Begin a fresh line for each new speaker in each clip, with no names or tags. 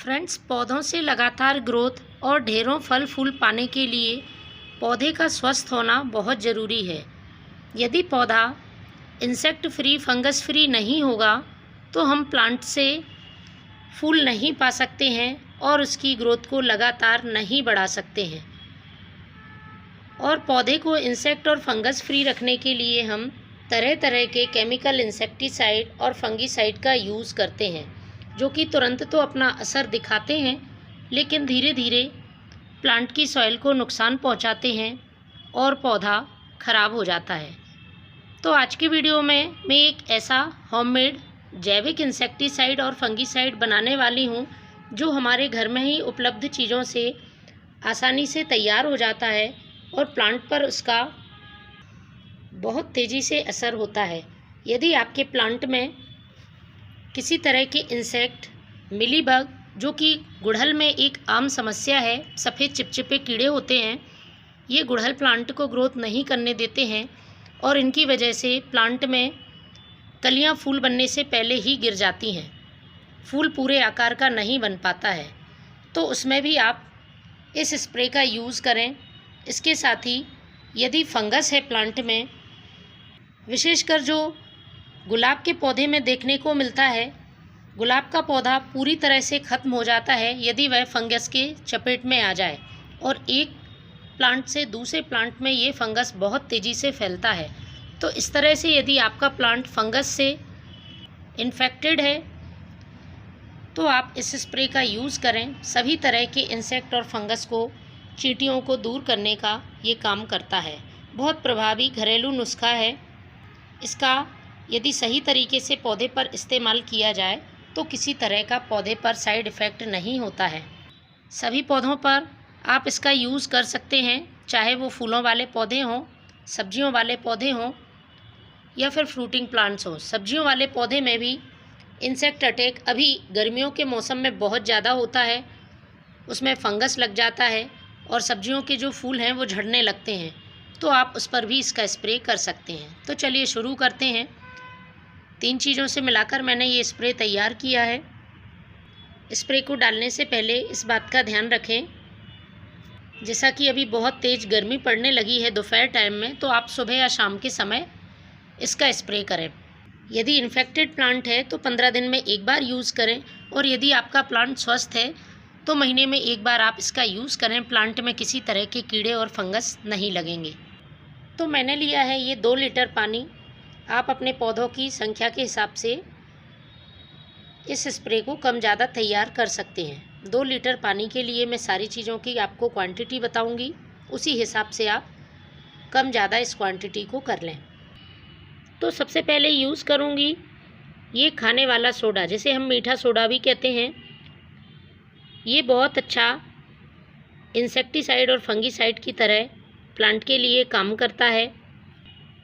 Friends, पौधों से लगातार ग्रोथ और ढेरों फल फूल पाने के लिए पौधे का स्वस्थ होना बहुत ज़रूरी है। यदि पौधा इंसेक्ट फ्री, फंगस फ्री नहीं होगा तो हम प्लांट से फूल नहीं पा सकते हैं और उसकी ग्रोथ को लगातार नहीं बढ़ा सकते हैं। और पौधे को इंसेक्ट और फंगस फ्री रखने के लिए हम तरह तरह के केमिकल इंसेक्टिसाइड और फंगिसाइड का यूज़ करते हैं, जो कि तुरंत तो अपना असर दिखाते हैं लेकिन धीरे धीरे प्लांट की सॉइल को नुकसान पहुंचाते हैं और पौधा ख़राब हो जाता है। तो आज की वीडियो में मैं एक ऐसा होममेड जैविक इंसेक्टिसाइड और फंगिसाइड बनाने वाली हूं, जो हमारे घर में ही उपलब्ध चीज़ों से आसानी से तैयार हो जाता है और प्लांट पर उसका बहुत तेज़ी से असर होता है। यदि आपके प्लांट में किसी तरह के इंसेक्ट, मिलीबग, जो कि गुड़हल में एक आम समस्या है, सफ़ेद चिपचिपे कीड़े होते हैं, ये गुड़हल प्लांट को ग्रोथ नहीं करने देते हैं और इनकी वजह से प्लांट में कलियां फूल बनने से पहले ही गिर जाती हैं, फूल पूरे आकार का नहीं बन पाता है। तो उसमें भी आप इस स्प्रे का यूज़ करें। इसके साथ ही यदि फंगस है प्लांट में, विशेषकर जो गुलाब के पौधे में देखने को मिलता है, गुलाब का पौधा पूरी तरह से ख़त्म हो जाता है यदि वह फंगस के चपेट में आ जाए और एक प्लांट से दूसरे प्लांट में ये फंगस बहुत तेज़ी से फैलता है। तो इस तरह से यदि आपका प्लांट फंगस से इन्फेक्टेड है तो आप इस स्प्रे का यूज़ करें। सभी तरह के इंसेक्ट और फंगस को, चींटियों को दूर करने का ये काम करता है। बहुत प्रभावी घरेलू नुस्खा है। इसका यदि सही तरीके से पौधे पर इस्तेमाल किया जाए तो किसी तरह का पौधे पर साइड इफ़ेक्ट नहीं होता है। सभी पौधों पर आप इसका यूज़ कर सकते हैं, चाहे वो फूलों वाले पौधे हों, सब्जियों वाले पौधे हों या फिर फ्रूटिंग प्लांट्स हों। सब्जियों वाले पौधे में भी इंसेक्ट अटैक अभी गर्मियों के मौसम में बहुत ज़्यादा होता है, उसमें फंगस लग जाता है और सब्जियों के जो फूल हैं वो झड़ने लगते हैं, तो आप उस पर भी इसका स्प्रे कर सकते हैं। तो चलिए शुरू करते हैं। 3 चीज़ों से मिलाकर मैंने ये स्प्रे तैयार किया है। स्प्रे को डालने से पहले इस बात का ध्यान रखें, जैसा कि अभी बहुत तेज़ गर्मी पड़ने लगी है दोपहर टाइम में, तो आप सुबह या शाम के समय इसका स्प्रे करें। यदि इन्फेक्टेड प्लांट है तो 15 दिन में एक बार यूज़ करें और यदि आपका प्लांट स्वस्थ है तो महीने में एक बार आप इसका यूज़ करें। प्लांट में किसी तरह के कीड़े और फंगस नहीं लगेंगे। तो मैंने लिया है ये 2 लीटर पानी। आप अपने पौधों की संख्या के हिसाब से इस स्प्रे को कम ज़्यादा तैयार कर सकते हैं। 2 लीटर पानी के लिए मैं सारी चीज़ों की आपको क्वांटिटी बताऊंगी, उसी हिसाब से आप कम ज़्यादा इस क्वांटिटी को कर लें। तो सबसे पहले यूज़ करूंगी ये खाने वाला सोडा, जिसे हम मीठा सोडा भी कहते हैं। ये बहुत अच्छा इंसेक्टिसाइड और फंगिसाइड की तरह प्लांट के लिए काम करता है।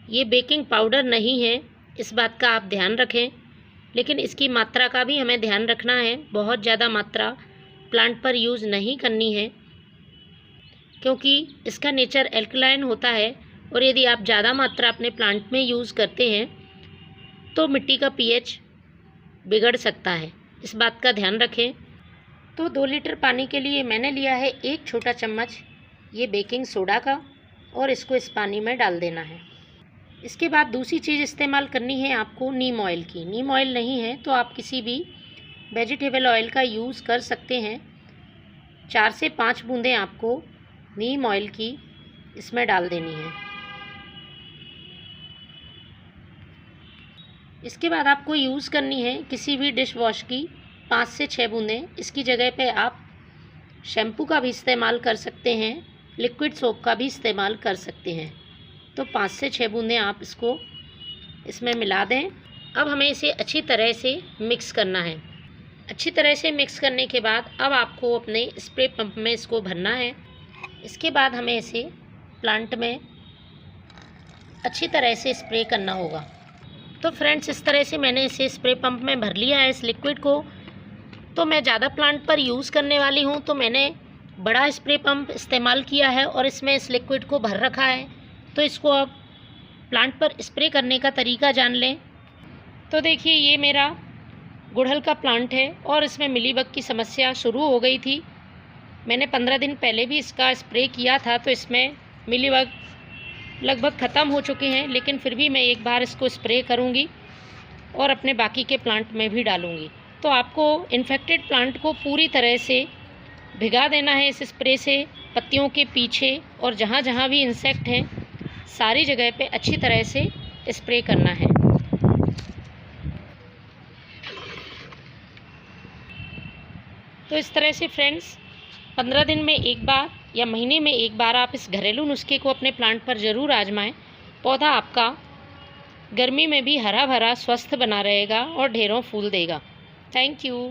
ये बेकिंग पाउडर नहीं है, इस बात का आप ध्यान रखें, लेकिन इसकी मात्रा का भी हमें ध्यान रखना है। बहुत ज़्यादा मात्रा प्लांट पर यूज़ नहीं करनी है, क्योंकि इसका नेचर एल्कलाइन होता है और यदि आप ज़्यादा मात्रा अपने प्लांट में यूज़ करते हैं तो मिट्टी का पीएच बिगड़ सकता है। इस बात का ध्यान रखें। तो 2 लीटर पानी के लिए मैंने लिया है 1 छोटा चम्मच ये बेकिंग सोडा का और इसको इस पानी में डाल देना है। इसके बाद दूसरी चीज़ इस्तेमाल करनी है आपको नीम ऑयल की। नीम ऑयल नहीं है तो आप किसी भी वेजिटेबल ऑयल का यूज़ कर सकते हैं। 4 से 5 बूंदें आपको नीम ऑयल की इसमें डाल देनी है। इसके बाद आपको यूज़ करनी है किसी भी डिश वॉश की 5 से 6 बूंदें। इसकी जगह पे आप शैम्पू का भी इस्तेमाल कर सकते हैं, लिक्विड सोप का भी इस्तेमाल कर सकते हैं। तो 5 से 6 बूंदें आप इसको इसमें मिला दें। अब हमें इसे अच्छी तरह से मिक्स करना है। अच्छी तरह से मिक्स करने के बाद अब आपको अपने स्प्रे पंप में इसको भरना है। इसके बाद हमें इसे प्लांट में अच्छी तरह से स्प्रे करना होगा। तो फ्रेंड्स, इस तरह से मैंने इसे स्प्रे पंप में भर लिया है इस लिक्विड को। तो मैं ज़्यादा प्लांट पर यूज़ करने वाली हूँ तो मैंने बड़ा स्प्रे पंप इस्तेमाल किया है और इसमें इस लिक्विड को भर रखा है। तो इसको अब प्लांट पर स्प्रे करने का तरीका जान लें। तो देखिए, ये मेरा गुड़हल का प्लांट है और इसमें मिलीबग की समस्या शुरू हो गई थी। मैंने 15 दिन पहले भी इसका स्प्रे किया था, तो इसमें मिलीबग लगभग ख़त्म हो चुके हैं, लेकिन फिर भी मैं एक बार इसको स्प्रे करूँगी और अपने बाकी के प्लांट में भी डालूँगी। तो आपको इन्फेक्टेड प्लांट को पूरी तरह से भिगा देना है इस स्प्रे से, पत्तियों के पीछे और जहाँ जहाँ भी इंसेक्ट हैं सारी जगह पे अच्छी तरह से स्प्रे करना है। तो इस तरह से फ्रेंड्स 15 दिन में एक बार या महीने में एक बार आप इस घरेलू नुस्खे को अपने प्लांट पर ज़रूर आजमाएं। पौधा आपका गर्मी में भी हरा भरा स्वस्थ बना रहेगा और ढेरों फूल देगा। Thank you.